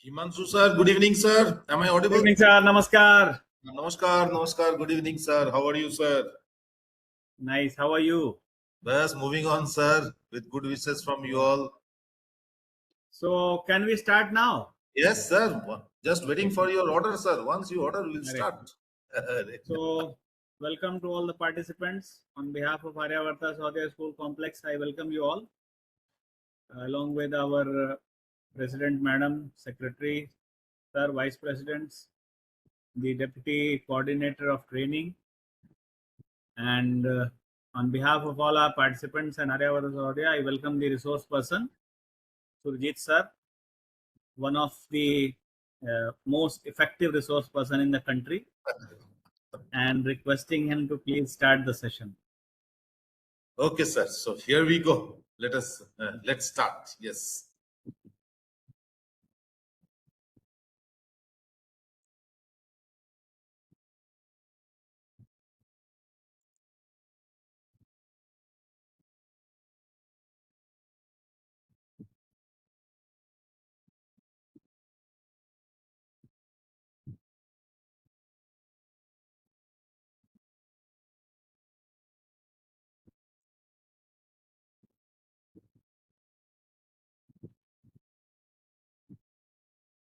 Himanshu sir, good evening sir. Am I Good audible? evening, sir. Namaskar. Namaskar. Good evening sir. How are you sir? Nice. How are you? Bas, moving on sir with good wishes from you all. So, can we start now? Yes sir. Just waiting for your order sir. Once you order, we'll Correct. start. So, welcome to all the participants. On behalf of Aryavarta Swadhyaya School Complex, I welcome you all, along with our President, Madam, Secretary, Sir, Vice Presidents, the Deputy Coordinator of Training, and on behalf of all our participants and Aryavarta Swadhyaya, I welcome the resource person, Surajit Sir, one of the most effective resource person in the country, and requesting him to please start the session. Okay sir. So here we go. Let's start. Yes.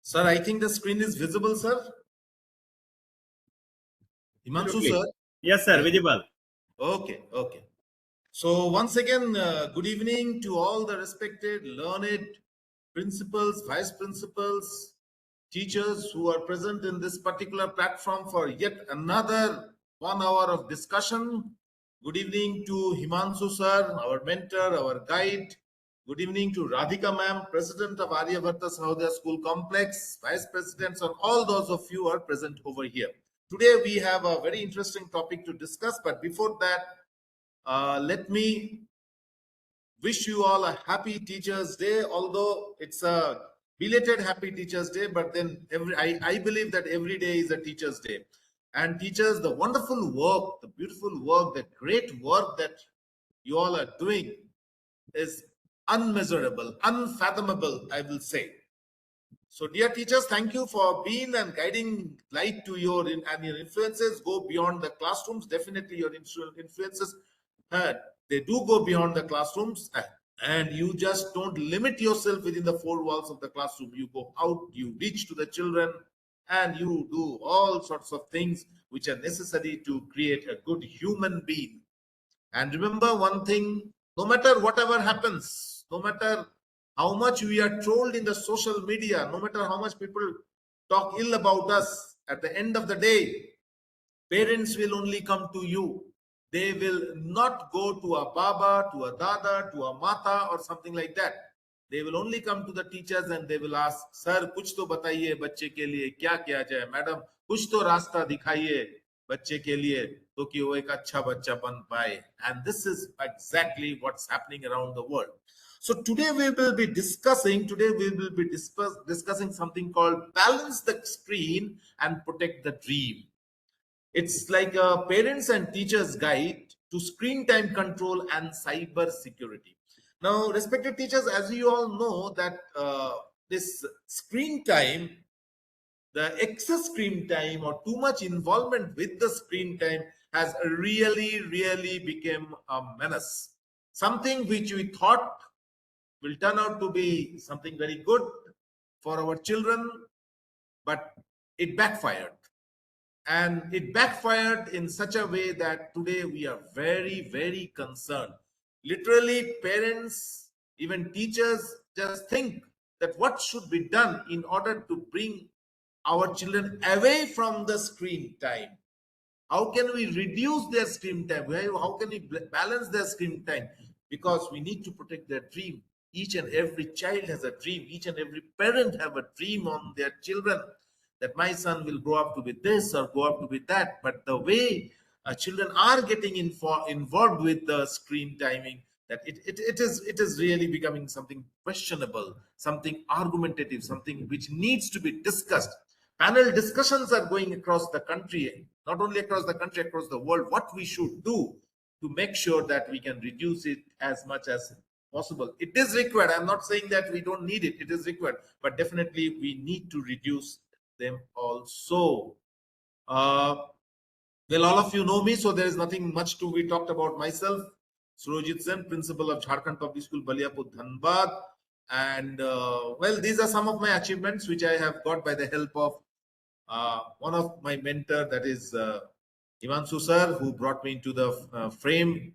Sir, I think the screen is visible, sir. Himanshu Absolutely. sir. Yes, sir. Yes. Visible. Okay. So once again, good evening to all the respected, learned principals, vice principals, teachers who are present in this particular platform for yet another 1 hour of discussion. Good evening to Himanshu sir, our mentor, our guide. Good evening to Radhika ma'am, President of Aryavarta Sahodaya School Complex, Vice Presidents, and all those of you who are present over here. Today we have a very interesting topic to discuss, but before that, let me wish you all a happy Teachers Day, although it's a belated happy Teachers Day, but then I believe that every day is a Teachers Day. And teachers, the wonderful work, the beautiful work, the great work that you all are doing is unmeasurable, unfathomable, I will say. So, dear teachers, thank you for being and guiding light to your and your influences go beyond the classrooms. Definitely, your influences they do go beyond the classrooms, and you just don't limit yourself within the four walls of the classroom. You go out, you reach to the children, and you do all sorts of things which are necessary to create a good human being. And remember one thing, no matter whatever happens, no matter how much we are trolled in the social media, no matter how much people talk ill about us, at the end of the day, parents will only come to you. They will not go to a baba, to a dada, to a mata or something like that. They will only come to the teachers and they will ask, sir, कुछ तो बताइए बच्चे के लिए क्या किया जाए, madam कुछ तो रास्ता दिखाइए बच्चे के लिए तो कि वो एक अच्छा बच्चा बन पाए. And this is exactly what's happening around the world. So today we will be discussing something called balance the screen and protect the dream. It's like a parents and teachers guide to screen time control and cyber security. Now, respected teachers, as you all know that this screen time, the excess screen time or too much involvement with the screen time has really become a menace. Something which we thought will turn out to be something very good for our children, but it backfired. And it backfired in such a way that today we are very concerned. Literally, parents, even teachers just think that what should be done in order to bring our children away from the screen time. How can we reduce their screen time? How can we balance their screen time? Because we need to protect their dream. Each and every child has a dream. Each and every parent have a dream on their children that my son will grow up to be this or grow up to be that. But the way children are getting involved with the screen timing, that it is really becoming something questionable, something argumentative, something which needs to be discussed. Panel discussions are going across the country, not only across the country, across the world, what we should do to make sure that we can reduce it as much as possible. It is required. I'm not saying that we don't need it. It is required, but definitely we need to reduce them also. uh, well, all of you know me, so there is nothing much to be talked about myself. Surajit Sen, principal of Jharkhand Public School, Baliapur, Dhanbad. And well, these are some of my achievements which I have got by the help of one of my mentor, that is Himanshu sir, who brought me into the frame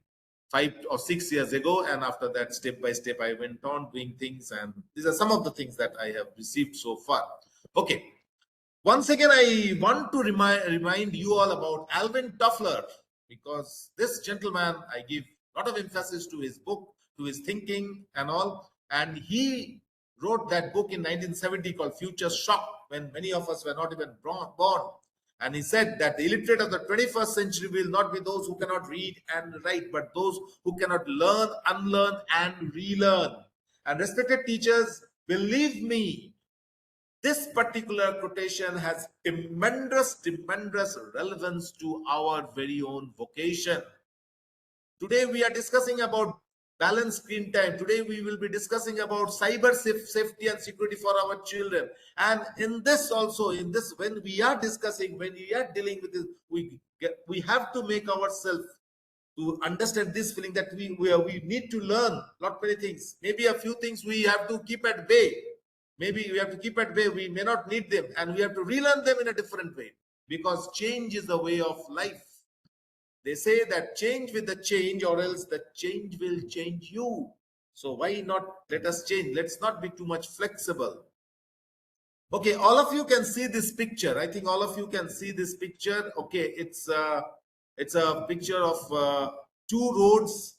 5 or 6 years ago. And after that, step by step, I went on doing things. And these are some of the things that I have received so far. Okay. Once again, I want to remind you all about Alvin Toffler, because this gentleman, I give a lot of emphasis to his book, to his thinking and all. And he wrote that book in 1970 called Future Shock, when many of us were not even born. And he said that the illiterate of the 21st century will not be those who cannot read and write, but those who cannot learn, unlearn, and relearn. And respected teachers, believe me, this particular quotation has tremendous relevance to our very own vocation. Today we are discussing about balanced screen time. Today we will be discussing about cyber safety and security for our children. And in this also, in this, when we are discussing, when we are dealing with this, we have to make ourselves to understand this feeling that we need to learn lot many things. Maybe a few things we have to keep at bay. Maybe we have to keep at bay. We may not need them, and we have to relearn them in a different way, because change is the way of life. They say that change with the change, or else the change will change you. So why not let us change? Let's not be too much flexible. Okay, all of you can see this picture. I think all of you can see this picture. Okay, it's a picture of two roads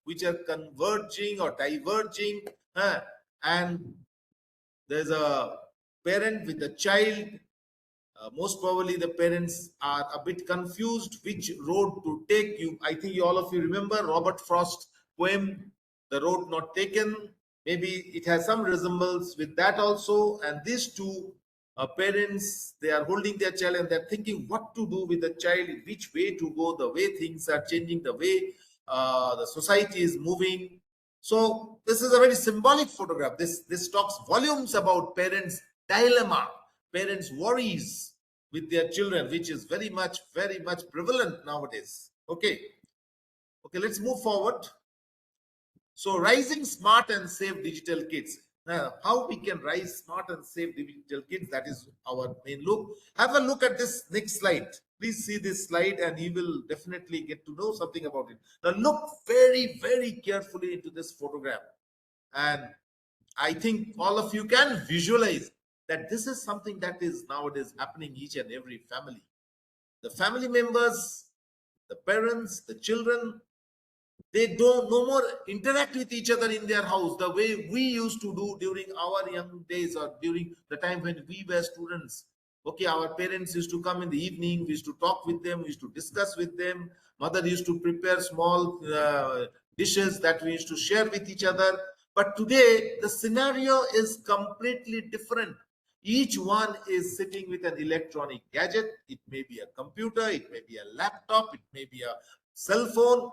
which are converging or diverging, and there's a parent with a child. Most probably the parents are a bit confused which road to take. You, I think all of you remember Robert Frost's poem, The Road Not Taken. Maybe it has some resemblance with that also. And these two parents, they are holding their child and they're thinking what to do with the child, which way to go, the way things are changing, the way the society is moving. So this is a very symbolic photograph. This talks volumes about parents' dilemma, parents' worries with their children, which is very much prevalent nowadays. Okay, let's move forward. So rising smart and safe digital kids. Now, how we can rise smart and safe digital kids, that is our main look. Have a look at this next slide. Please see this slide and you will definitely get to know something about it. Now look very carefully into this photograph. And I think all of you can visualize that this is something that is nowadays happening each and every family. The family members, the parents, the children, they don't no more interact with each other in their house the way we used to do during our young days, or during the time when we were students. Okay, our parents used to come in the evening, we used to talk with them, we used to discuss with them. Mother used to prepare small dishes that we used to share with each other. But today the scenario is completely different. Each one is sitting with an electronic gadget. It may be a computer, it may be a laptop, it may be a cell phone,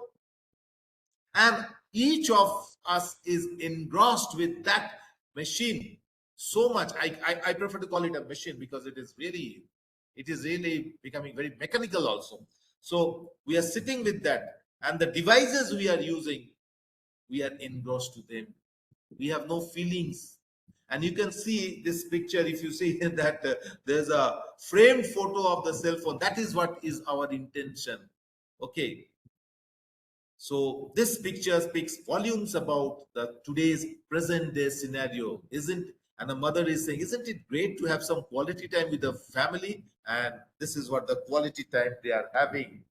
and each of us is engrossed with that machine so much. I prefer to call it a machine, because it is really becoming very mechanical also. So we are sitting with that, and the devices we are using, we are engrossed to them. We have no feelings. And you can see this picture, if you see that there's a framed photo of the cell phone. That is what is our intention. Okay, so this picture speaks volumes about the today's present day scenario, isn't? And a mother is saying, isn't it great to have some quality time with the family? And this is what the quality time they are having.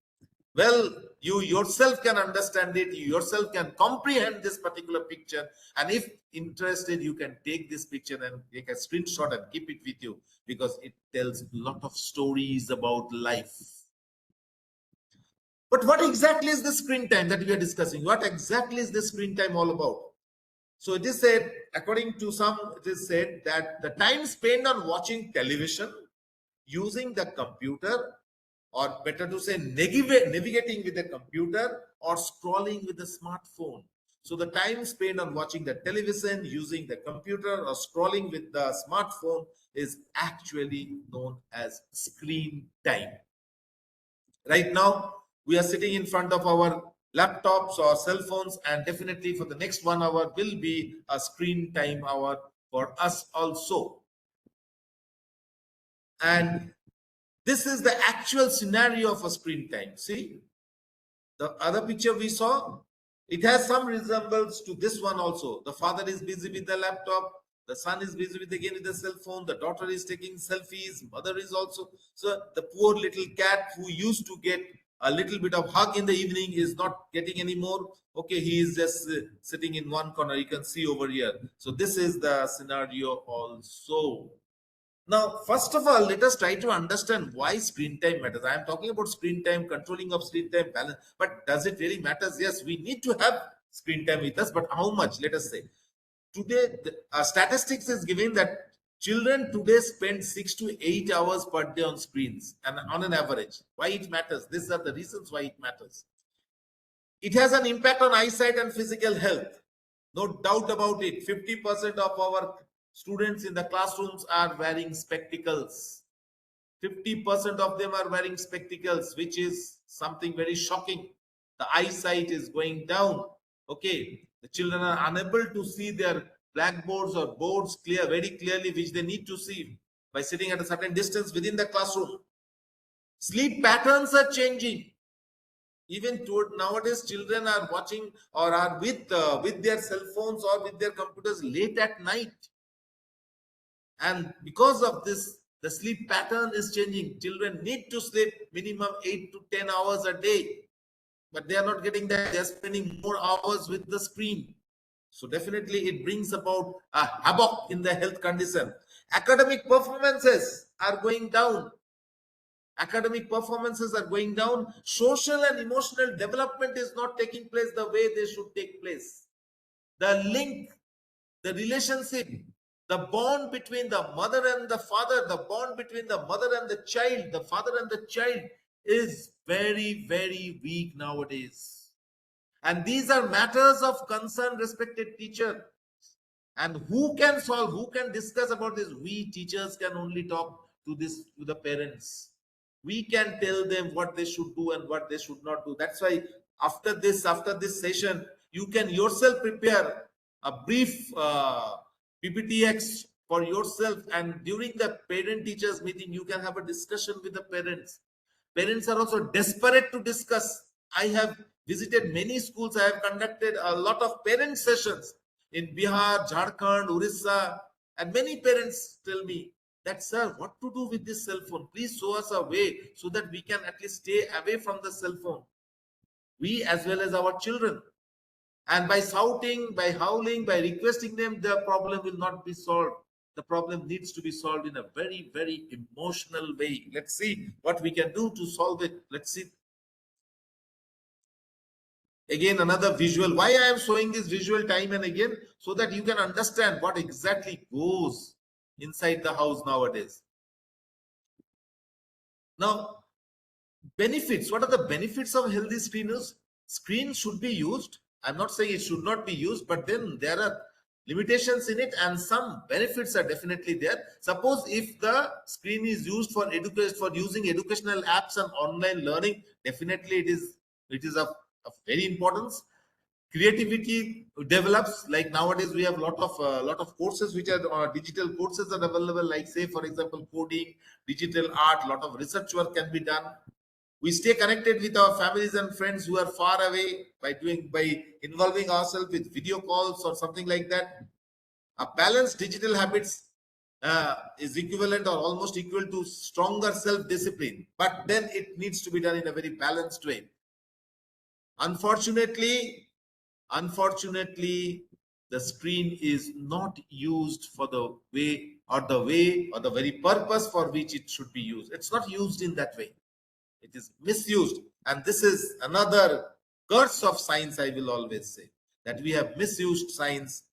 Well, you yourself can understand it, you yourself can comprehend this particular picture. And if interested, you can take this picture and take a screenshot and keep it with you, because it tells a lot of stories about life. But what exactly is the screen time that we are discussing? What exactly is the screen time all about? So it is said, according to some, it is said that the time spent on watching television, using the computer, or better to say, navigating with the computer, or scrolling with the smartphone. So the time spent on watching the television, using the computer, or scrolling with the smartphone is actually known as screen time. Right now, we are sitting in front of our laptops or cell phones, and definitely for the next 1 hour will be a screen time hour for us also. And this is the actual scenario of a screen time. See, the other picture we saw, it has some resemblance to this one also. The father is busy with the laptop, the son is busy with again with the cell phone, the daughter is taking selfies, mother is also. So the poor little cat who used to get a little bit of hug in the evening is not getting anymore. Okay, he is just sitting in one corner. You can see over here. So this is the scenario also. Now, first of all, let us try to understand why screen time matters. I am talking about screen time, controlling of screen time, balance. But does it really matters? Yes, we need to have screen time with us, but how much? Let us say. Today, statistics is giving that children today spend 6 to 8 hours per day on screens and on an average. Why it matters? These are the reasons why it matters. It has an impact on eyesight and physical health. No doubt about it. 50% of our students in the classrooms are wearing spectacles. 50% of them are wearing spectacles, which is something very shocking. The eyesight is going down. Okay. The children are unable to see their blackboards or boards very clearly, which they need to see by sitting at a certain distance within the classroom. Sleep patterns are changing. Even nowadays, children are watching or are with their cell phones or with their computers late at night, and because of this, the sleep pattern is changing. Children need to sleep minimum 8 to 10 hours a day, but they are not getting that. They are spending more hours with the screen. So definitely, it brings about a havoc in the health condition. Academic performances are going down. Academic performances are going down. Social and emotional development is not taking place the way they should take place. The link, the relationship, the bond between the mother and the father, the bond between the mother and the child, the father and the child is very, very weak nowadays. And these are matters of concern, respected teacher. And who can solve, who can discuss about this? We teachers can only talk to the parents. We can tell them what they should do and what they should not do. That's why after this session, you can yourself prepare a brief pptx for yourself, and during the parent teachers meeting you can have a discussion with the parents. Parents are also desperate to discuss. I have visited many schools. I have conducted a lot of parent sessions in Bihar, Jharkhand, Orissa, and many parents tell me that, sir, what to do with this cell phone? Please show us a way so that we can at least stay away from the cell phone. We as well as our children. And by shouting, by howling, by requesting them, the problem will not be solved. The problem needs to be solved in a very, very emotional way. Let's see what we can do to solve it. Let's see. Again, another visual. Why I am showing this visual time and again? So that you can understand what exactly goes inside the house nowadays. Now, benefits. What are the benefits of healthy screeners? Screen should be used. I'm not saying it should not be used, but then there are limitations in it and some benefits are definitely there. Suppose if the screen is used for education, for using educational apps and online learning, definitely it is of very importance. Creativity develops. Like nowadays we have lot of courses which are digital courses are available, like say for example coding, digital art. Lot of research work can be done. We stay connected with our families and friends who are far away by involving ourselves with video calls or something like that. A balanced digital habits is equivalent or almost equal to stronger self-discipline, but then it needs to be done in a very balanced way. Unfortunately, the screen is not used for the very purpose for which it should be used. It's not used in that way. It is misused, and this is another curse of science. I will always say that we have misused science.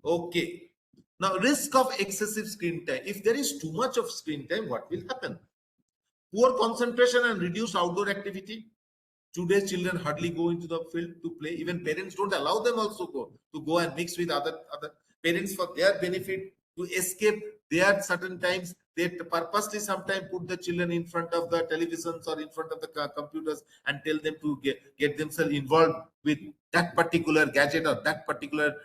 Okay. Now, risk of excessive screen time. If there is too much of screen time, what will happen? Poor concentration and reduced outdoor activity. Today's children hardly go into the field to play. Even parents don't allow them also go and mix with other parents for their benefit, to escape their certain times. They purposely sometimes put the children in front of the televisions or in front of the computers and tell them to get themselves involved with that particular gadget or that particular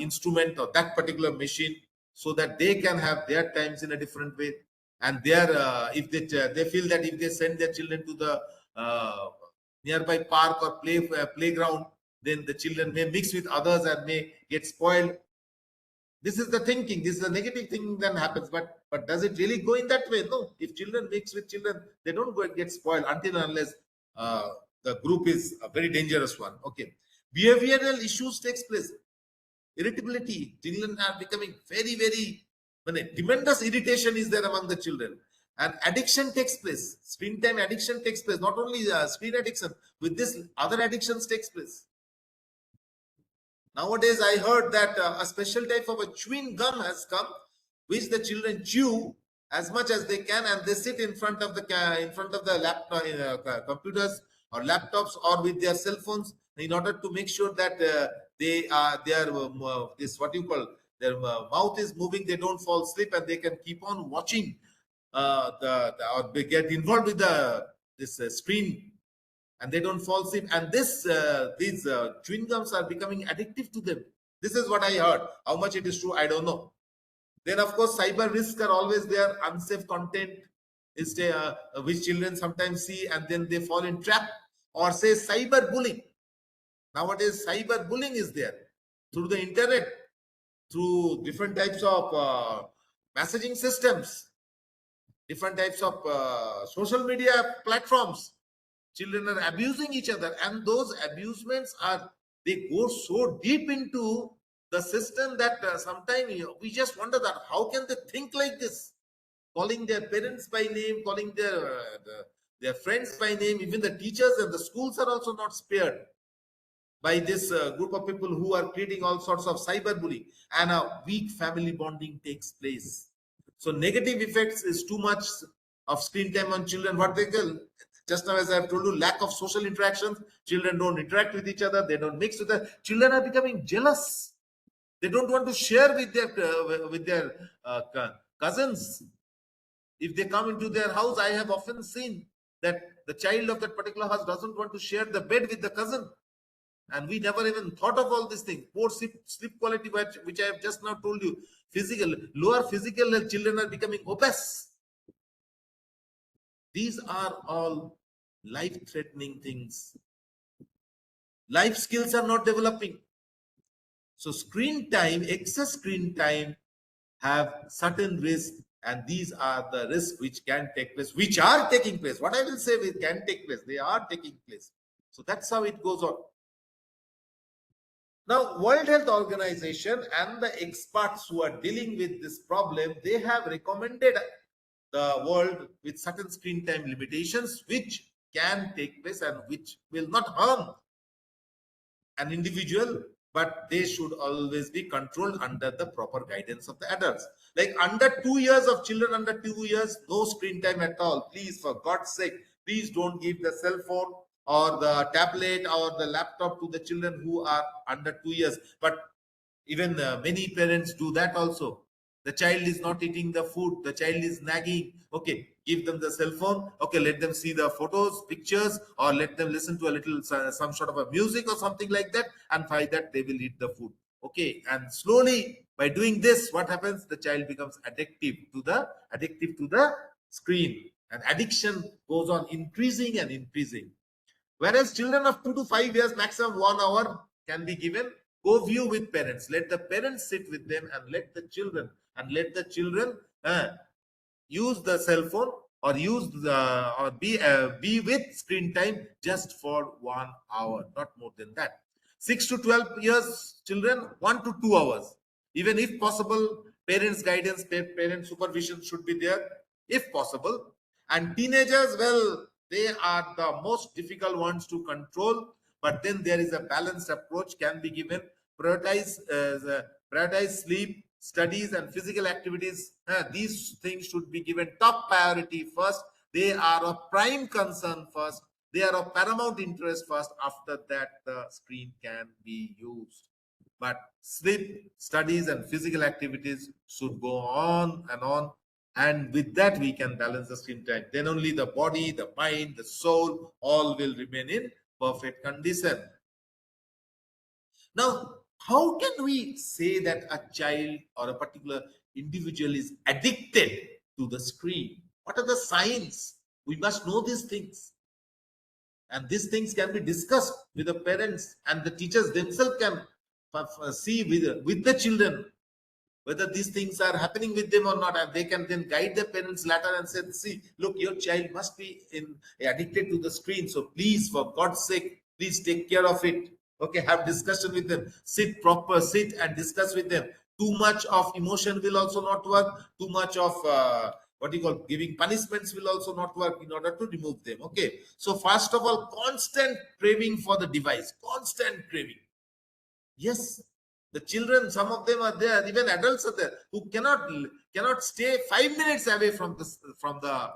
instrument or that particular machine, so that they can have their times in a different way. And their if they feel that if they send their children to the uh, nearby park or playground, then the children may mix with others and may get spoiled. This is the thinking. This is a negative thing that happens. But does it really go in that way? No. If children mix with children, they don't go and get spoiled until and unless uh, the group is a very dangerous one. Okay. Behavioral issues takes place. Irritability. Children are becoming very tremendous irritation is there among the children. And addiction takes place. Screen time addiction takes place. Not only screen addiction, with this other addictions takes place. Nowadays, I heard that a special type of a chewing gum has come, which the children chew as much as they can, and they sit in front of the laptop, computers or laptops or with their cell phones, in order to make sure that their this what you call their mouth is moving. They don't fall asleep, and they can keep on watching or they get involved with this screen, and they don't fall asleep. And these chewing gums are becoming addictive to them. This is what I heard. How much it is true, I don't know. Then, of course, cyber risks are always there. Unsafe content is which children sometimes see, and then they fall in trap. Or say cyber bullying. Nowadays, cyber bullying is there through the internet, through different types of messaging systems, different types of social media platforms. Children are abusing each other, and those abusements are, they go so deep into the system that sometimes we just wonder that how can they think like this, calling their parents by name, calling their friends by name. Even the teachers and the schools are also not spared by this group of people who are creating all sorts of cyberbullying, and a weak family bonding takes place. So negative effects is too much of screen time on children. What they call, just now as I have told you, lack of social interactions. Children don't interact with each other. They don't mix with the children. Are becoming jealous. They don't want to share with their cousins. If they come into their house, I have often seen that the child of that particular house doesn't want to share the bed with the cousin. And we never even thought of all these things. Poor sleep quality, which I have just now told you. Lower physical health. Children are becoming obese. These are all life-threatening things. Life skills are not developing. So screen time, excess screen time, have certain risks, and these are the risks which can take place, which are taking place. What I will say, it can take place. They are taking place. So that's how it goes on. Now, World Health Organization and the experts who are dealing with this problem, they have recommended the world with certain screen time limitations which can take place and which will not harm an individual, but they should always be controlled under the proper guidance of the adults. Like under 2 years of children, under 2 years, no screen time at all. Please, for God's sake, please don't give the cell phone or the tablet or the laptop to the children who are under 2 years. But even many parents do that also. The child is not eating the food, the child is nagging. Okay, give them the cell phone. Okay, let them see the photos, pictures, or let them listen to a little some sort of a music or something like that, and by that they will eat the food. Okay, and slowly by doing this, what happens? The child becomes addictive to the screen, and addiction goes on increasing and increasing. Whereas children of 2 to 5 years, maximum 1 hour can be given. Go view with parents. Let the parents sit with them, and let the children use the cell phone or be with screen time just for 1 hour, not more than that. 6 to 12 years children, 1 to 2 hours. Even if possible, parents' guidance, parent supervision should be there, if possible. And teenagers, well, they are the most difficult ones to control, but then there is a balanced approach can be given. Prioritize sleep, studies, and physical activities. These things should be given top priority first. They are of prime concern first. They are of paramount interest first. After that, the screen can be used. But sleep, studies, and physical activities should go on and on. And with that, we can balance the screen time. Then only the body, the mind, the soul, all will remain in perfect condition. Now, how can we say that a child or a particular individual is addicted to the screen? What are the signs? We must know these things. And these things can be discussed with the parents, and the teachers themselves can see with the children whether these things are happening with them or not, and they can then guide the parents later and say, see, look, your child must be addicted to the screen, so please, for God's sake, please take care of it. Okay, have discussion with them, sit and discuss with them. Too much of emotion will also not work. Too much of what you call giving punishments will also not work in order to remove them. Okay, so first of all, constant craving for the device, constant craving. Yes, the children, some of them are there, even adults are there who cannot stay 5 minutes away from the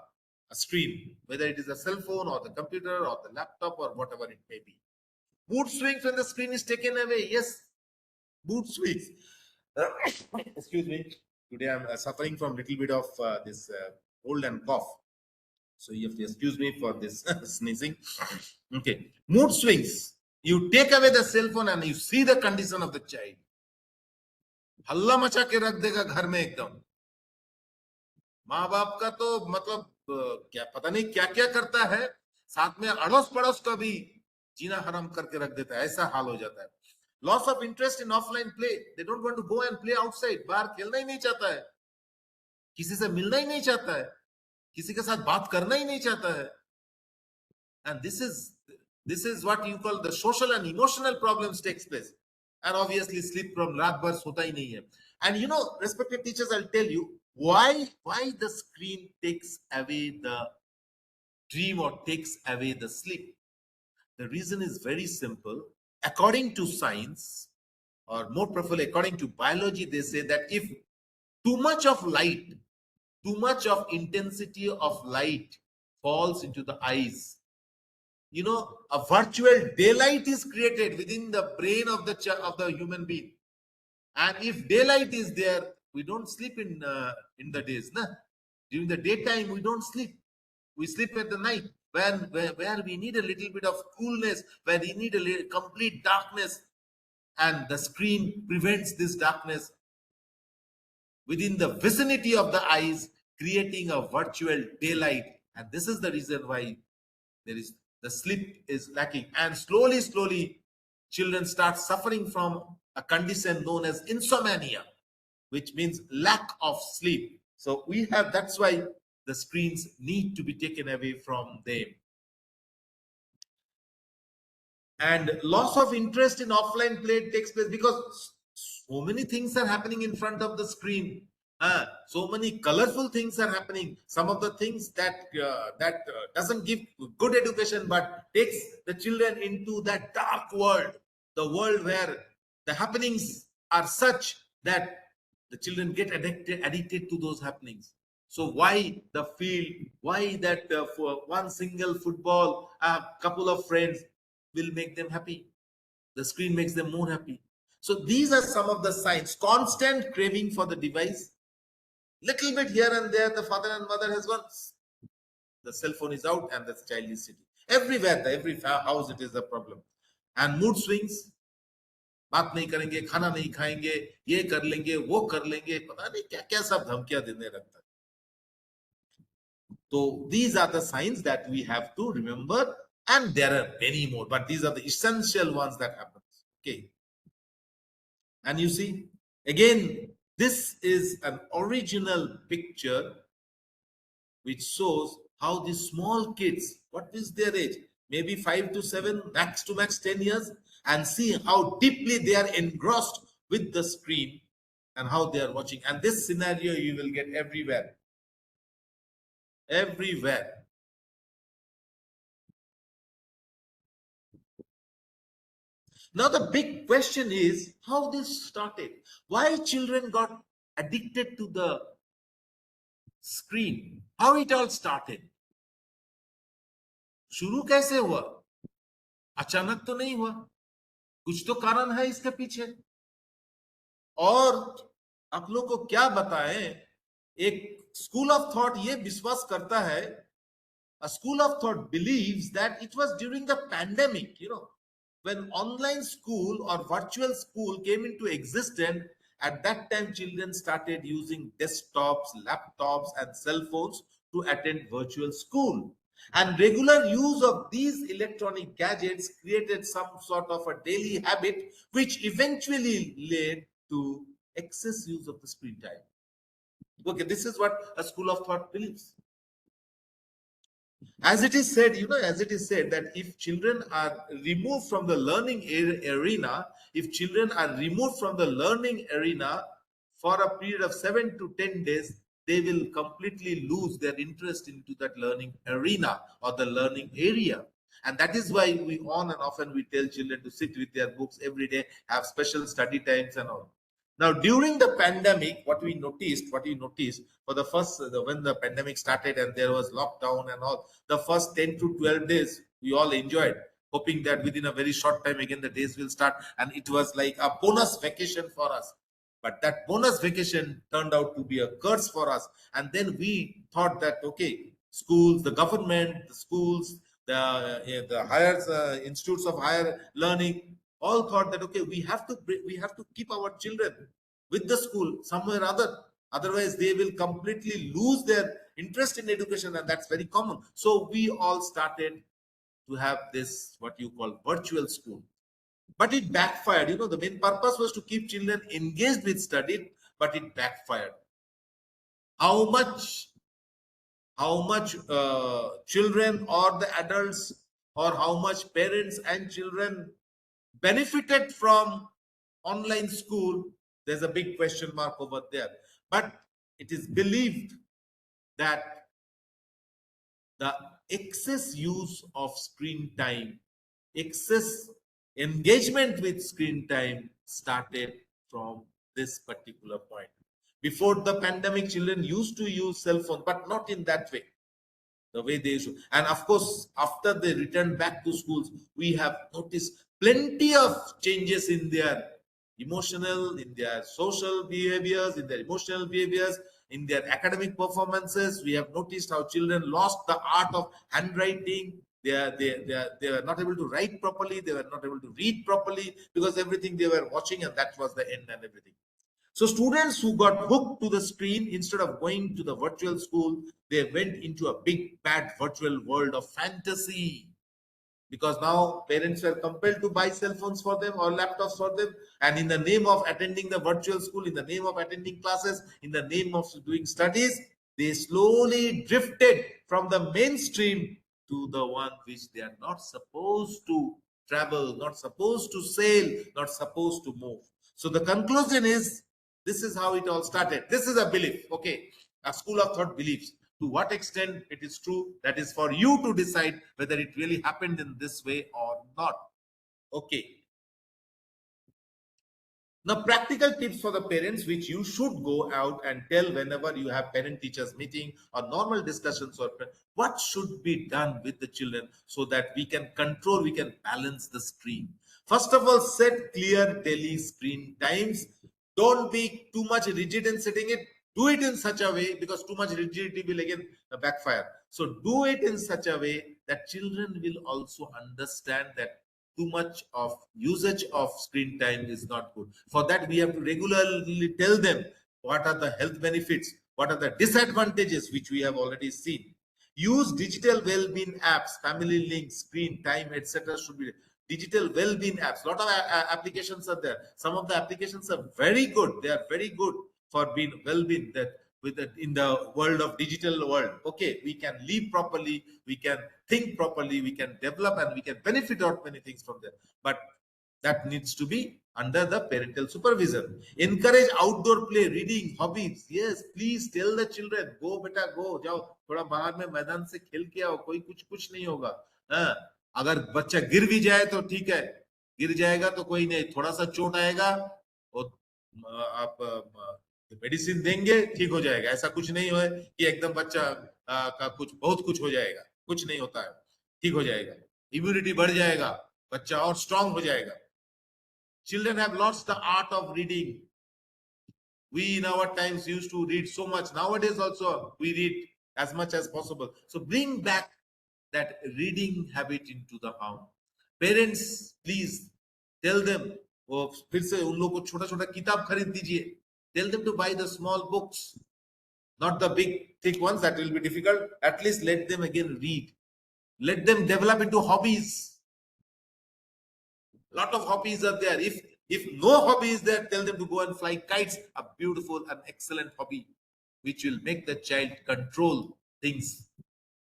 screen, whether it is a cell phone or the computer or the laptop or whatever it may be. Mood swings when the screen is taken away. Yes, mood swings. Excuse me. Today I'm suffering from a little bit of this cold and cough. So you have to excuse me for this sneezing. Okay. Mood swings. You take away the cell phone and you see the condition of the child. हल्ला मचा के रख देगा घर में एकदम. माँ बाप का तो मतलब क्या पता नहीं क्या क्या करता है, साथ में अड़ोस पड़ोस का भी जीना हराम करके रख देता है. ऐसा हाल हो जाता है. Loss of interest in offline play. They don't want to go and play outside. बाहर खेलना ही नहीं चाहता है, किसी से मिलना ही नहीं चाहता है, किसी के साथ बात करना ही नहीं चाहता है. And this is what you call the social and emotional problems takes place. And obviously sleep from raat bhar sota hi nahi hai. And you know, respected teachers, I'll tell you why the screen takes away the dream or takes away the sleep. The reason is very simple. According to science, or more properly according to biology, they say that if too much of light, too much of intensity of light falls into the eyes, you know, a virtual daylight is created within the brain of the human being. And if daylight is there, we don't sleep in the days, nah? During the daytime we don't sleep, we sleep at the night, where we need a little bit of coolness, where we need a complete darkness, and the screen prevents this darkness within the vicinity of the eyes, creating a virtual daylight. And this is the reason why there is the sleep is lacking, and slowly children start suffering from a condition known as insomnia, which means lack of sleep. So we have, that's why the screens need to be taken away from them. And loss of interest in offline play takes place because so many things are happening in front of the screen. So many colorful things are happening. Some of the things that doesn't give good education, but takes the children into that dark world, the world where the happenings are such that the children get addicted to those happenings. So why the field? Why that for one single football, a couple of friends will make them happy? The screen makes them more happy. So these are some of the signs. Constant craving for the device. Little bit here and there, the father and mother has gone. The cell phone is out and the child is sitting. Everywhere, every house, it is a problem. And mood swings. बात नहीं करेंगे, खाना नहीं खाएंगे, ये कर लेंगे, वो कर लेंगे, पता नहीं क्या क्या सब धमकियां देने लगता है. So these are the signs that we have to remember, and there are many more, but these are the essential ones that happen. Okay. And you see, again, this is an original picture which shows how these small kids, what is their age? Maybe 5 to 7, max to max 10 years, and see how deeply they are engrossed with the screen and how they are watching. And this scenario you will get everywhere. Everywhere. Now the big question is how this started. Why children got addicted to the screen? How it all started. शुरू कैसे हुआ? अचानक तो नहीं हुआ, कुछ तो कारण है इसके पीछे। और आप लोग को क्या बताएं, एक स्कूल ऑफ थॉट ये विश्वास करता है, a school of thought believes that it was during the pandemic, when online school or virtual school came into existence. At that time children started using desktops, laptops and cell phones to attend virtual school, and regular use of these electronic gadgets created some sort of a daily habit which eventually led to excess use of the screen time. Okay, this is what a school of thought believes. As it is said, as it is said that if children are removed from the learning arena, if children are removed from the learning arena for a period of 7 to 10 days, they will completely lose their interest into that learning arena or the learning area. And that is why we on and often we tell children to sit with their books every day, have special study times and all. Now, during the pandemic, what we noticed for the first, when the pandemic started and there was lockdown and all, the first 10 to 12 days, we all enjoyed, hoping that within a very short time, again, the days will start. And it was like a bonus vacation for us. But that bonus vacation turned out to be a curse for us. And then we thought that, okay, schools, the government, the schools, the higher institutes of higher learning, all thought that okay, we have to keep our children with the school somewhere or other, otherwise they will completely lose their interest in education, and that's very common. So we all started to have this what you call virtual school, but it backfired. The main purpose was to keep children engaged with study, but it backfired. How much children or the adults, or how much parents and children benefited from online school, there's a big question mark over there. But it is believed that the excess use of screen time, excess engagement with screen time started from this particular point. Before the pandemic, children used to use cell phone, but not in that way, the way they should. And of course, after they return back to schools, we have noticed plenty of changes in their emotional, in their social behaviors, in their emotional behaviors, in their academic performances. We have noticed how children lost the art of handwriting. They were not able to write properly. They were not able to read properly because everything they were watching, and that was the end and everything. So students who got hooked to the screen, instead of going to the virtual school, they went into a big bad virtual world of fantasy, because now parents were compelled to buy cell phones for them or laptops for them, and in the name of attending the virtual school, in the name of attending classes, in the name of doing studies, they slowly drifted from the mainstream to the one which they are not supposed to travel, not supposed to sail, not supposed to move. So the conclusion is, this is how it all started. This is a belief, okay, a school of thought beliefs. To what extent it is true, that is for you to decide whether it really happened in this way or not. Okay, now practical tips for the parents which you should go out and tell whenever you have parent teachers meeting or normal discussions, or what should be done with the children so that we can control, we can balance the screen. First of all, set clear daily screen times. Don't be too much rigid in setting it. Do it in such a way, because too much rigidity will again backfire. So do it in such a way that children will also understand that too much of usage of screen time is not good. For that, we have to regularly tell them what are the health benefits, what are the disadvantages, which we have already seen. Use digital well-being apps, family links, screen time, etc. should be digital well-being apps. A lot of applications are there. Some of the applications are very good. They are very good for being well-being. That with in the world of digital world, okay, we can live properly, we can think properly, we can develop, and we can benefit out many things from there. But that needs to be under the parental supervision. Encourage outdoor play, reading, hobbies. Yes, please tell the children, go beta, go, जाओ थोड़ा बाहर में मैदान से खेल के आओ, कोई कुछ नहीं होगा. हाँ, अगर बच्चा गिर भी जाए तो ठीक है, गिर जाएगा तो कोई नहीं, थोड़ा सा चोट आएगा और आप मेडिसिन देंगे, ठीक हो जाएगा. ऐसा कुछ नहीं है कि एकदम बच्चा का कुछ बहुत कुछ हो जाएगा, कुछ नहीं होता है. ठीक हो जाएगा, इम्यूनिटी बढ़ जाएगा, बच्चा और स्ट्रांग हो जाएगा. Children have lost the art of reading. We in our times used to read so much. Nowadays also we read as much as possible. So bring back that reading habit into the home. Parents, please tell them, वो फिर से उन लोगों को छोटा छोटा किताब खरीद दीजिए. Tell them to buy the small books, not the big thick ones. That will be difficult. At least let them again read. Let them develop into hobbies. Lot of hobbies are there. If no hobby is there, tell them to go and fly kites. A beautiful and excellent hobby, which will make the child control things.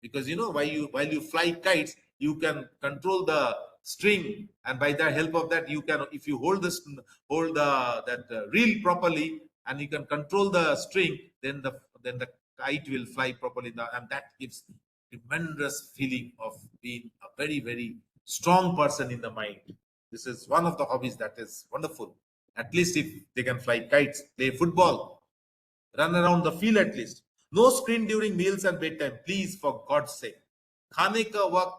Because while you fly kites, you can control the string, and by the help of that, you can, if you hold that reel properly, and you can control the string, then the kite will fly properly, and that gives tremendous feeling of being a very very strong person in the mind. This is one of the hobbies that is wonderful. At least if they can fly kites, play football, run around the field at least. No screen during meals and bedtime, please, for God's sake. खाने का वक्त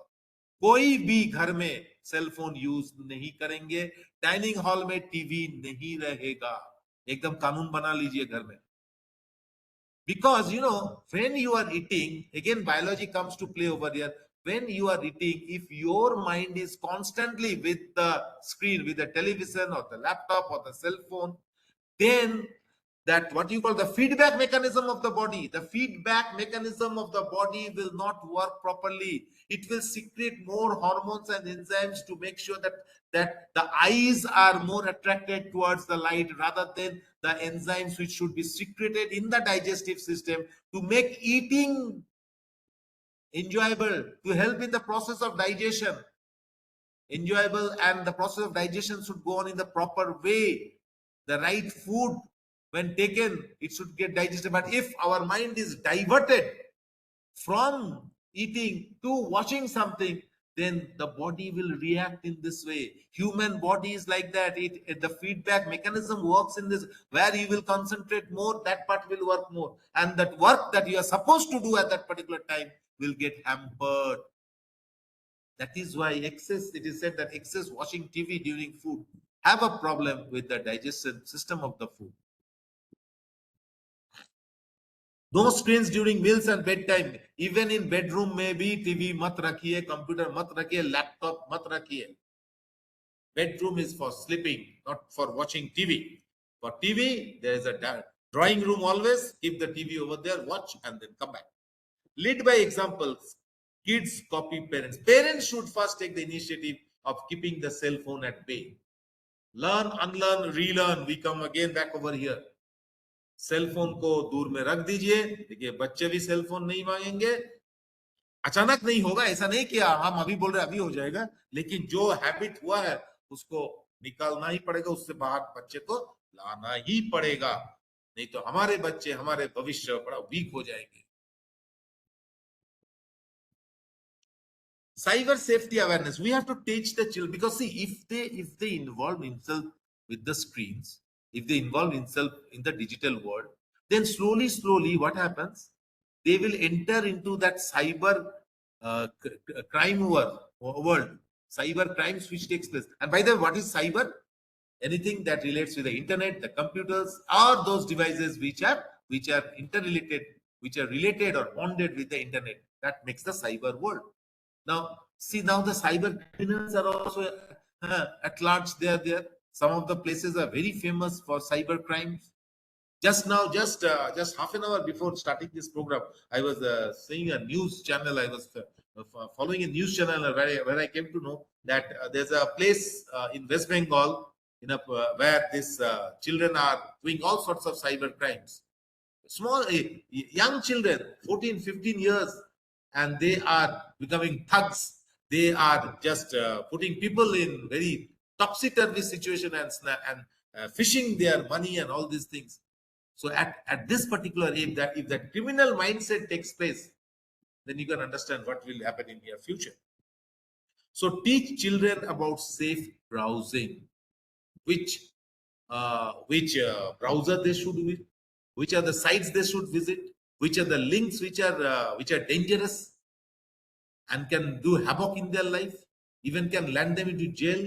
कोई भी घर में cell phone use नहीं करेंगे. Dining hall में टीवी नहीं रहेगा. एकदम कानून बना लीजिए घर में. Because when you are eating, again biology comes to play over here. When you are eating, if your mind is constantly with the screen, with the television or the laptop or the cell phone, then that what you call the feedback mechanism of the body, the feedback mechanism of the body will not work properly. It will secrete more hormones and enzymes to make sure that the eyes are more attracted towards the light, rather than the enzymes which should be secreted in the digestive system to make eating enjoyable, to help in the process of digestion enjoyable, and the process of digestion should go on in the proper way. The right food, when taken, it should get digested. But if our mind is diverted from eating to watching something, then the body will react in this way. Human body is like that. The feedback mechanism works in this, where you will concentrate more, that part will work more, and that work that you are supposed to do at that particular time will get hampered. That is why it is said that excess watching TV during food have a problem with the digestion system of the food. No screens during meals and bedtime. Even in bedroom में भी TV मत रखिए, computer मत रखिए, laptop मत रखिए. Bedroom is for sleeping, not for watching TV. For TV, there is a drawing room always. Keep the TV over there, watch, and then come back. Lead by examples. Kids copy parents. Parents should first take the initiative of keeping the cell phone at bay. Learn, unlearn, relearn. We come again back over here. Cell phone को दूर में रख दीजिए. देखिए, बच्चे भी cell phone नहीं मांगेंगे. अचानक नहीं होगा, ऐसा नहीं किया हम अभी बोल रहे अभी हो जाएगा, लेकिन जो हैबिट हुआ है उसको निकालना ही पड़ेगा. उससे बाहर बच्चे को लाना ही पड़ेगा, नहीं तो हमारे बच्चे, हमारे भविष्य बड़ा वीक हो जाएंगे. Cyber safety awareness, we have to teach the children, because see, if they involve themselves with the screens, if they involve themselves in the digital world, then slowly what happens, they will enter into that cyber crime world, cyber crimes which takes place. And by the way, what is cyber? Anything that relates with the internet, the computers, or those devices which are interrelated, which are related or bonded with the internet, that makes the cyber world. Now, see, now the cyber criminals are also at large. They are there. Some of the places are very famous for cyber crimes. Just now, just half an hour before starting this program, I was seeing a news channel. I was following a news channel where I came to know that there's a place in West Bengal where these children are doing all sorts of cyber crimes. Small, young children, 14, 15 years, and they are becoming thugs. They are just putting people in very topsy-turvy situation and fishing their money and all these things. So at this particular age, that if that criminal mindset takes place, then you can understand what will happen in your future. So teach children about safe browsing, which browser they should visit, which are the sites they should visit, which are the links which are dangerous, and can do havoc in their life, even can land them into jail.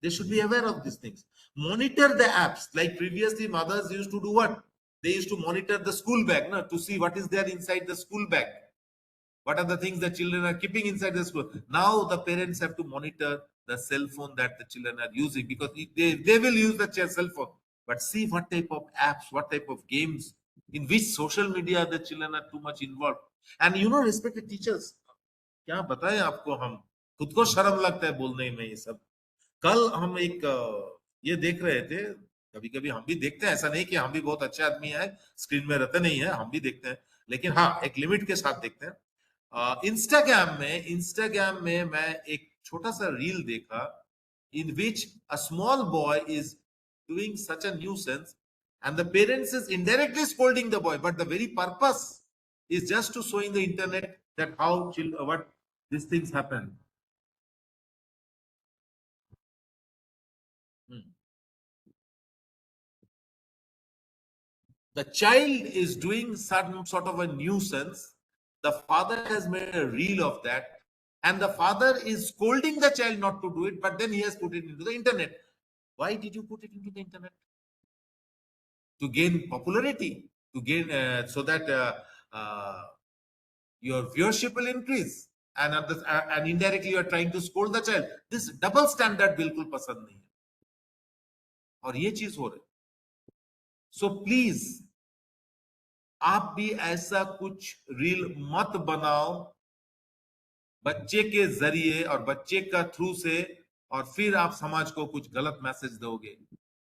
They should be aware of these things. Monitor the apps. Like previously, mothers used to do what? They used to monitor the school bag, no, to see what is there inside the school bag. What are the things the children are keeping inside the school? Now the parents have to monitor the cell phone that the children are using, because they will use the cell phone. But see what type of apps, what type of games, in which social media the children are too much involved. And respected teachers, क्या बताएं आपको, हम खुद को शर्म लगता है बोलने में ये सब. कल हम एक ये देख रहे थे. कभी कभी हम भी देखते हैं, ऐसा नहीं कि हम भी बहुत अच्छे आदमी हैं, स्क्रीन में रहते नहीं है, हम भी देखते हैं, लेकिन हाँ एक लिमिट के साथ देखते हैं. इंस्टाग्राम में मैं एक छोटा सा रील देखा, in which a small boy is doing such a nuisance and the parents is indirectly scolding the boy, but the very purpose is just to show in the internet that how what these things happen. Hmm. The child is doing some sort of a nuisance. The father has made a reel of that, and the father is scolding the child not to do it, but then he has put it into the internet. Why did you put it into the internet? To gain popularity, to gain so that your viewership will increase, and indirectly you are trying to scold the child. This double standard बिल्कुल पसंद नहीं है, और ये चीज हो रही. So please, आप भी ऐसा कुछ रील मत बनाओ बच्चे के जरिए और बच्चे का थ्रू से, और फिर आप समाज को कुछ गलत मैसेज दोगे.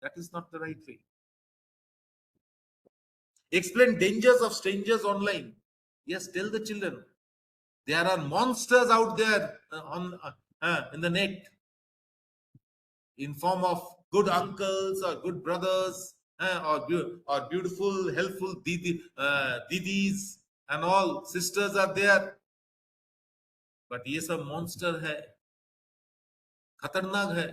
That is not the right way. Explain dangers of strangers online. Yes, tell the children there are monsters out there in the net, in form of good uncles or good brothers, or beautiful helpful didis and all sisters are there. But ये सब monster है, खतरनाक है.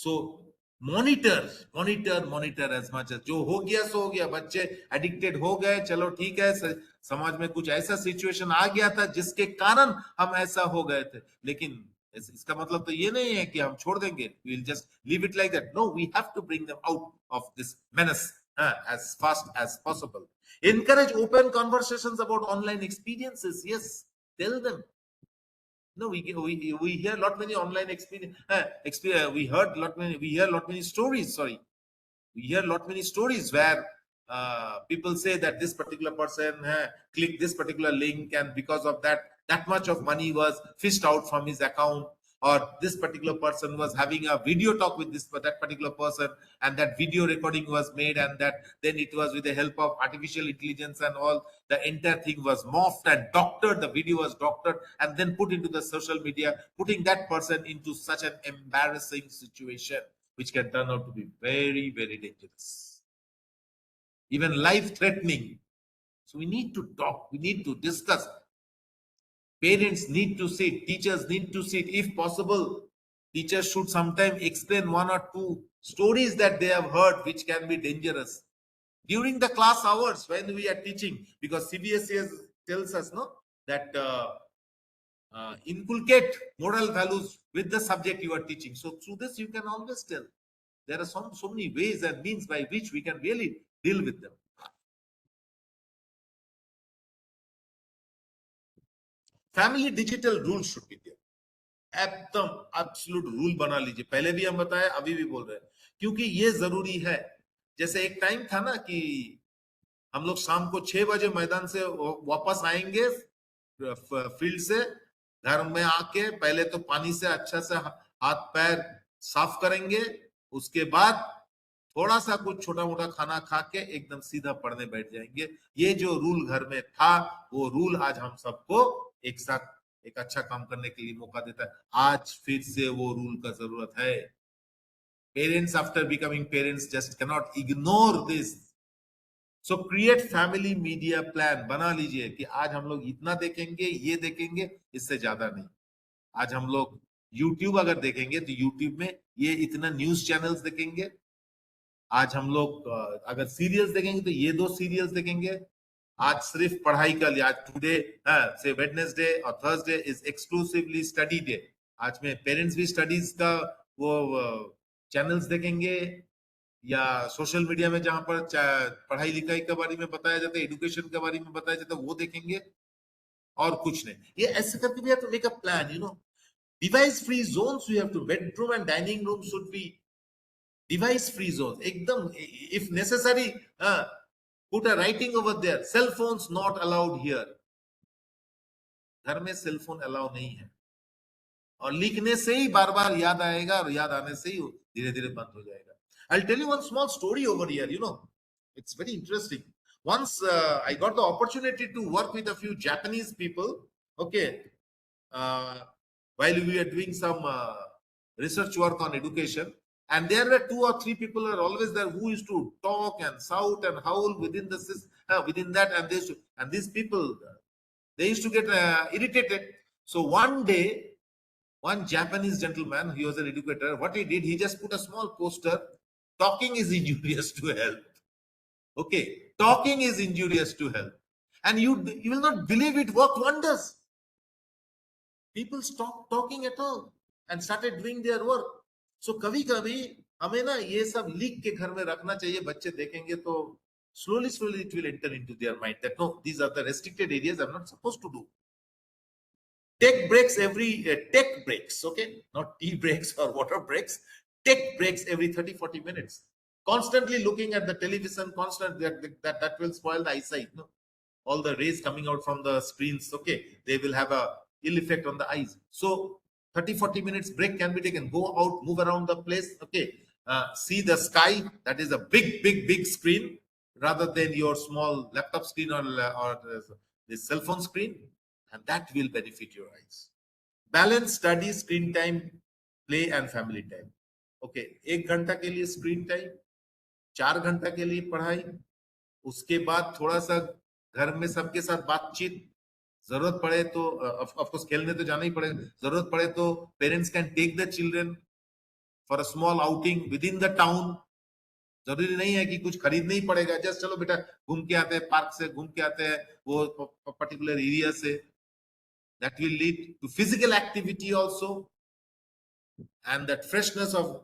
So monitor as much as, जो हो गया सो हो गया, बच्चे एडिक्टेड हो गए, चलो ठीक है, समाज में कुछ ऐसा सिचुएशन आ गया था जिसके कारण हम ऐसा हो गए थे, लेकिन इसका मतलब तो ये नहीं है कि हम छोड़ देंगे, we will just leave it like that. No, we have to bring them out of this menace as fast as possible. Encourage open conversations about online experiences. Yes, tell them. No, we hear lot many online experience. We hear lot many stories. Sorry, we hear lot many stories where people say that this particular person clicked this particular link, and because of that, that much of money was fished out from his account, or this particular person was having a video talk with that particular person, and that video recording was made, and that then it was with the help of artificial intelligence and all, the entire thing was morphed and doctored, the video was doctored and then put into the social media, putting that person into such an embarrassing situation which can turn out to be very, very dangerous, even life threatening. So we need to talk, we need to discuss. Parents need to sit, teachers need to sit. If possible, teachers should sometimes explain one or two stories that they have heard which can be dangerous during the class hours when we are teaching, because CBSE tells us no that inculcate moral values with the subject you are teaching. So through this you can always tell. There are so many ways and means by which we can really deal with them. Family digital rules should be there. एकदम absolute rule बना लीजिए. पहले भी हम बताए, अभी भी बोल रहे हैं, क्योंकि ये जरूरी है. जैसे एक टाइम था ना कि हम लोग शाम को 6 बजे मैदान से वापस आएंगे फील्ड से, घर में आके पहले तो पानी से अच्छा से हाथ पैर साफ करेंगे, उसके बाद थोड़ा सा कुछ छोटा मोटा खाना खा के एकदम सीधा पढ़ने बैठ जाएंगे. ये जो रूल घर में था, वो रूल आज हम सबको एक साथ एक अच्छा काम करने के लिए मौका देता है. आज फिर से वो रूल का जरूरत है. Parents after becoming parents just cannot ignore this. So create family media plan बना लीजिए कि आज हम लोग इतना देखेंगे, ये देखेंगे, इससे ज्यादा नहीं. आज हम लोग यूट्यूब अगर देखेंगे तो यूट्यूब में ये इतना न्यूज चैनल्स देखेंगे. आज हम लोग अगर सीरियल्स देखेंगे तो ये 2 सीरियल्स देखेंगे. आज सिर्फ पढ़ाई का लिया, आज टुडे से वेडनेसडे और Thursday is exclusively study day. आज में पेरेंट्स भी स्टडीज का वो चैनल्स देखेंगे, या सोशल मीडिया में जहां पर पढ़ाई लिखाई के बारे में बताया जाता है, एजुकेशन के बारे में बताया जाता है, वो देखेंगे, और कुछ नहीं। ये ऐसे करके भी have to make a plan, device free zones we have to, bedroom and dining room should be device free zone एकदम, if necessary put a writing over there, cell phones not allowed here. घर में cell phone allow नहीं है, और लिखने से ही बार बार याद आएगा, और याद आने से ही धीरे धीरे बंद हो जाएगा। I'll tell you one small story over here. It's very interesting. Once I got the opportunity to work with a few Japanese people. Okay, uh, while we were doing some research work on education, and there were two or three people are always there who used to talk and shout and howl within within that, and and these people, they used to get irritated. So one day, one Japanese gentleman, he was an educator. What he did, he just put a small poster: "Talking is injurious to health." Okay, talking is injurious to health, and you will not believe it worked wonders. People stopped talking at all and started doing their work. So कभी कभी हमें ना ये सब लिख के घर में रखना चाहिए, बच्चे देखेंगे तो slowly it will enter into their mind that no, these are the restricted areas I'm not supposed to do. Tech breaks, okay, not tea breaks or water breaks. Tech breaks every 30-40 minutes. Constantly looking at the television, constant that will spoil the eyesight. No, all the rays coming out from the screens, okay, they will have a ill effect on the eyes. So 30-40 minutes break can be taken. Go out, move around the place, okay. See the sky. That is a big screen, rather than your small laptop screen, or the cell phone screen, and that will benefit your eyes. Balance study, screen time, play and family time. Okay, 1 घंटा के लिए screen time, 4 घंटा के लिए पढ़ाई, उसके बाद थोड़ा सा घर में सबके साथ बातचीत, जरूरत पड़े तो ऑफ कोर्स खेलने तो जाना ही पड़ेगा, जरूरत पड़े तो parents can take the children for a small outing with in the town. जरूरी नहीं है कि कुछ खरीदना ही पड़ेगा, जस्ट चलो बेटा घूम के आते हैं, पार्क से घूम के आते हैं, वो पर्टिकुलर एरिया से। that will lead to physical activity also, and that freshness of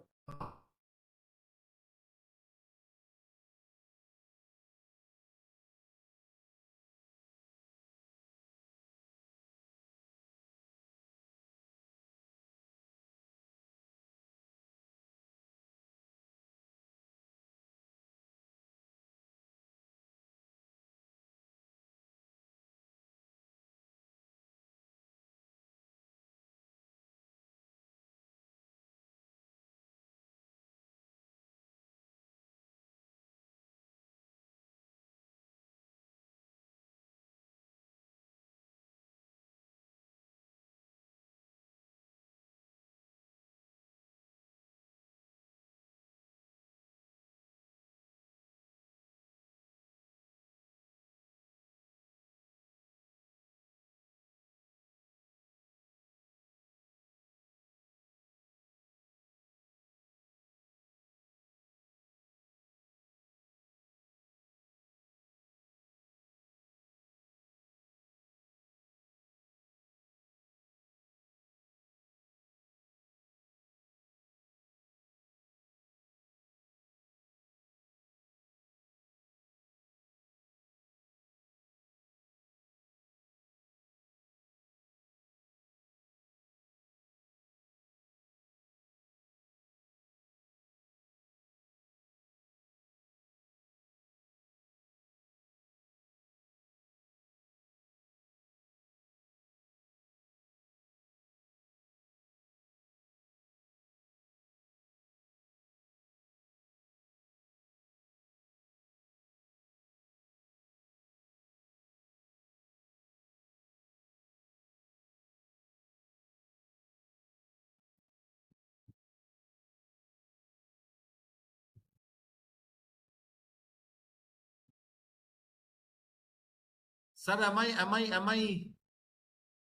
sir, am I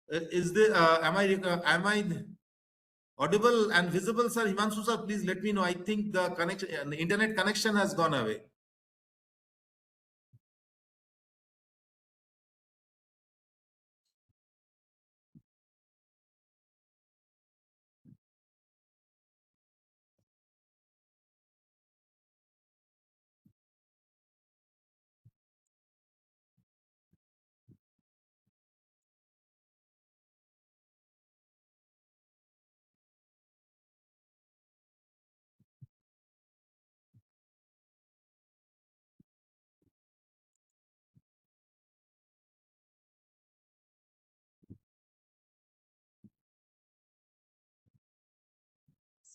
is the am I audible and visible, sir? Himanshu sir, please let me know. I think the connection, the internet connection has gone away.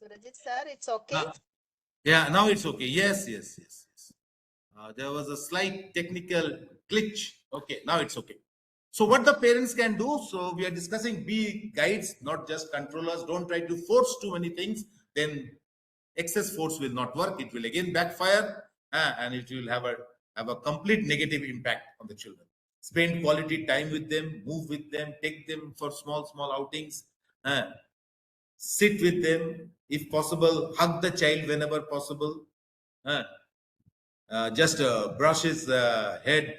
Surajit sir, it's okay? Yeah, now it's okay. Yes, yes, yes, yes. There was a slight technical glitch. Okay, now it's okay. So what the parents can do, so we are discussing be guides, not just controllers. Don't try to force too many things. Then excess force will not work. It will again backfire, and it will have a complete negative impact on the children. Spend quality time with them, move with them, take them for small outings, uh, sit with them. If possible, hug the child whenever possible. Uh, just brush his head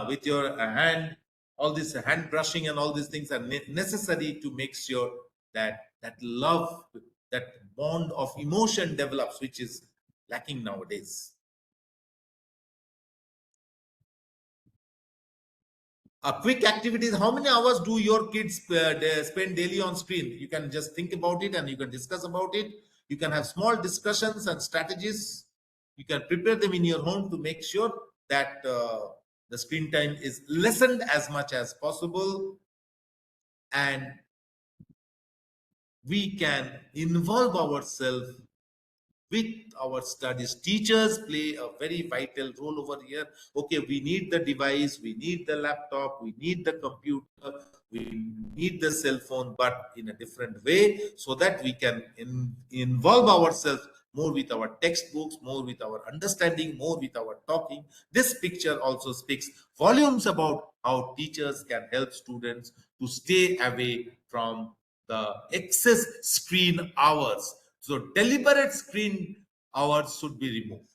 with your hand. All this hand brushing and all these things are necessary to make sure that love, that bond of emotion develops, which is lacking nowadays. Quick activities. How many hours do your kids spend daily on screen? You can just think about it and you can discuss about it. You can have small discussions and strategies. You can prepare them in your home to make sure that the screen time is lessened as much as possible, and we can involve ourselves with our studies. Teachers play a very vital role over here. Okay, we need the device, we need the laptop, we need the computer, we need the cell phone, but in a different way, so that we can involve ourselves more with our textbooks, more with our understanding, more with our talking. This picture also speaks volumes about how teachers can help students to stay away from the excess screen hours. So deliberate screen hours should be removed.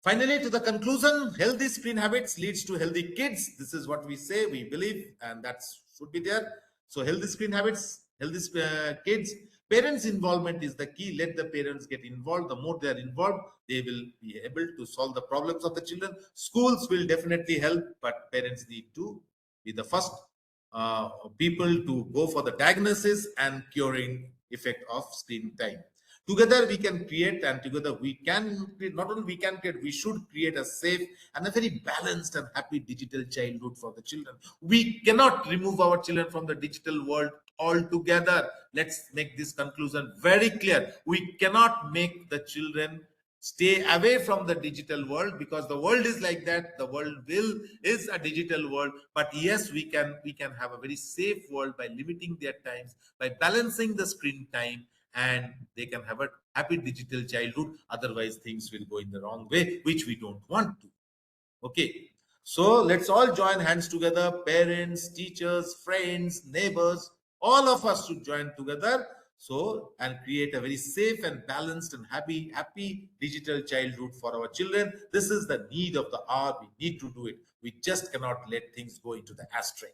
Finally, to the conclusion, healthy screen habits leads to healthy kids. This is what we say, we believe, and that should be there. So healthy screen habits, healthy kids. Parents' involvement is the key. Let the parents get involved. The more they are involved, they will be able to solve the problems of the children. Schools will definitely help, but parents need to be the first people to go for the diagnosis and curing effect of screen time. Together we can create, and together we can create, not only we can create, we should create a safe and a very balanced and happy digital childhood for the children. We cannot remove our children from the digital world altogether. Let's make this conclusion very clear. We cannot make the children stay away from the digital world, because the world is like that. The world will is a digital world, but yes, we can have a very safe world by limiting their times, by balancing the screen time, and they can have a happy digital childhood. Otherwise things will go in the wrong way, which we don't want to. Okay, so let's all join hands together. Parents, teachers, friends, neighbors, all of us should join together, so and create a very safe and balanced and happy digital childhood for our children. This is the need of the hour. We need to do it. We just cannot let things go into the ashtray.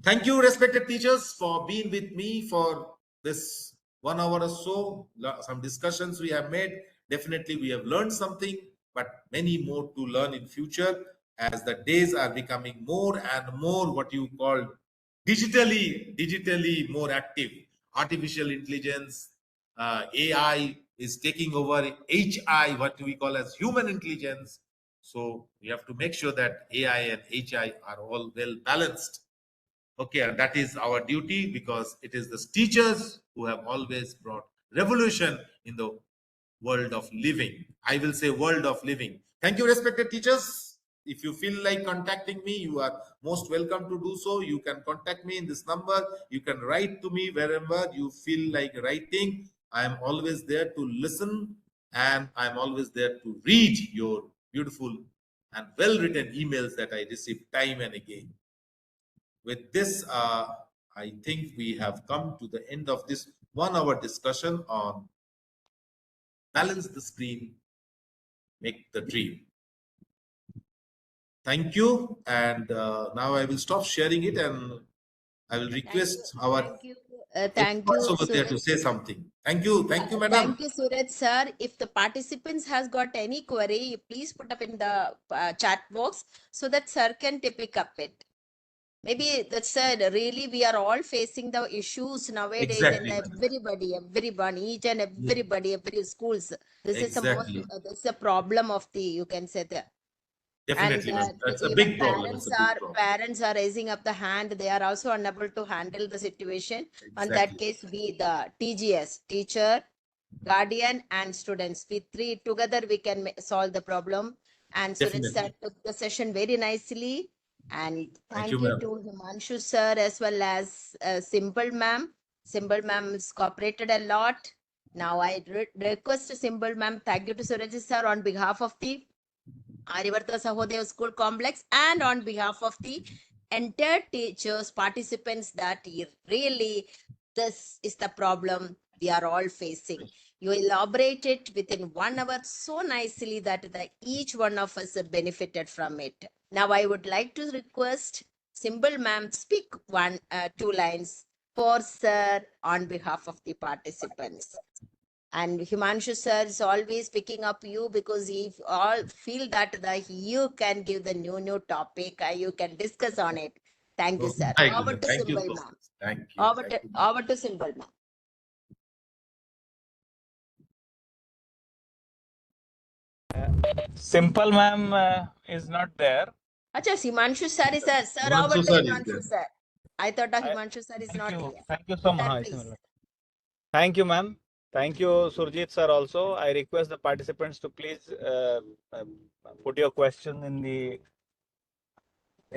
Thank you, respected teachers, for being with me for this 1 hour or so. Some discussions we have made. Definitely, we have learned something, but many more to learn in future, as the days are becoming more and more what you call digitally more active. Artificial intelligence, AI is taking over HI, what we call as human intelligence. So we have to make sure that AI and HI are all well balanced. Okay, and that is our duty, because it is the teachers who have always brought revolution in the world of living. I will say world of living. Thank you, respected teachers. If you feel like contacting me, you are most welcome to do so. You can contact me in this number. You can write to me wherever you feel like writing. I am always there to listen, and I'm always there to read your beautiful and well written emails that I receive time and again. With this, I think we have come to the end of this 1 hour discussion on balance the screen, make the dream. Thank you. And now I will stop sharing it, and I will request our Thank you, experts over there to Suraj. say something. Thank you. Thank you, madam. Thank you, Suraj sir. If the participants has got any query, please put up in the chat box so that sir can pick up it. Maybe that's said. Really, we are all facing the issues nowadays, and Exactly. everyone, each and Yeah, everybody, every schools. This is the most. exactly. This is the problem of the. You can say that. Definitely, And ma'am. That's a even big problem. It's a big problem. parents are raising up the hand. They are also unable to handle the situation. On that Exactly. case, we the TGS, teacher, guardian, and students. We three together we can solve the problem. And Suraj sir Definitely. took the session very nicely. And Thank you, thank you ma'am. to Himanshu sir as well as Simple ma'am. Simple ma'am has cooperated a lot. Now I request Simple ma'am. Thank you to Suraj sir on behalf of the Arivarta Sahodaya School Complex and on behalf of the entire teachers, participants that really this is the problem we are all facing. You elaborated within 1 hour so nicely that each one of us benefited from it. Now I would like to request Symbol ma'am speak two lines for sir on behalf of the participants. And Himanshu sir is always picking up you because he all feel that you can give the new topic, you can discuss on it. Thank you, Oh sir. my Over goodness. to Thank you Symbol so ma'am. much. Thank you. Thank you, ma'am. Over to Symbol ma'am. Simple ma'am is not there. Acha, Himanshu sir is sir. Sir, over Himanshu to sir is Himanshu there. sir. I thought I, Himanshu sir is not here. thank you so Sir, much. please. Thank you, ma'am. Thank you, Surjit sir. Also, I request the participants to please put your question in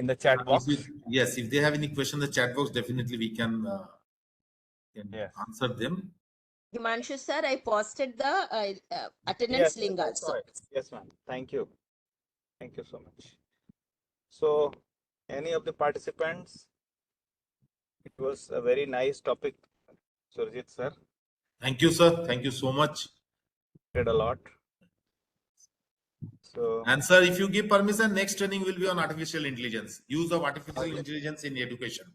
the chat box. Yes, if they have any question in the chat box, definitely we can Yes. answer them. Himanshu sir, I posted the attendance Yes, link I saw also. it. Yes, ma'am. Thank you. Thank you so much. So, any of the participants, it was a very nice topic, Surjit sir. Thank you, sir. Thank you so much. Did a lot. So, And sir, if you give permission, next training will be on artificial intelligence. Use of artificial intelligence in education.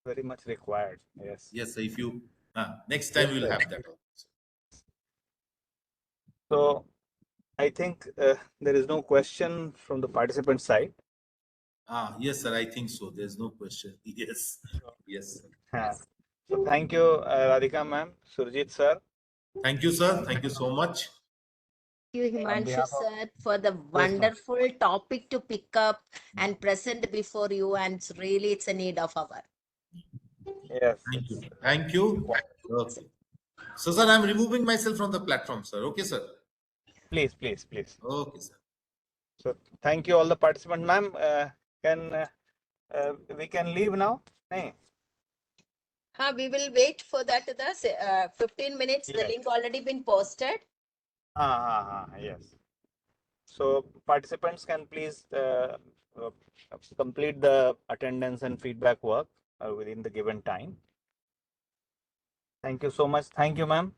very much required. Yes. Yes, sir. If you next time Yes, we will sir. have that. So, I think there is no question from the participant side. Yes, sir. I think so. There's no question. Yes. Yes, sir. So thank you, Radhika ma'am, Surjit sir. Thank you, sir. Thank you so much. Thank you, On Himanshu behalf of sir, for the yes, ma'am. wonderful topic to pick up and present before you. And it's a need of our. Yes. Thank you. Thank you. Okay. So, sir, I'm removing myself from the platform, sir. Okay, sir. Please, please, please. Okay, sir. So thank you all the participants, ma'am. Can we can leave now? Hey. We will wait for that. The 15 minutes. The Yes. link already been posted. Yes. So participants can please complete the attendance and feedback work within the given time. Thank you so much. Thank you, ma'am.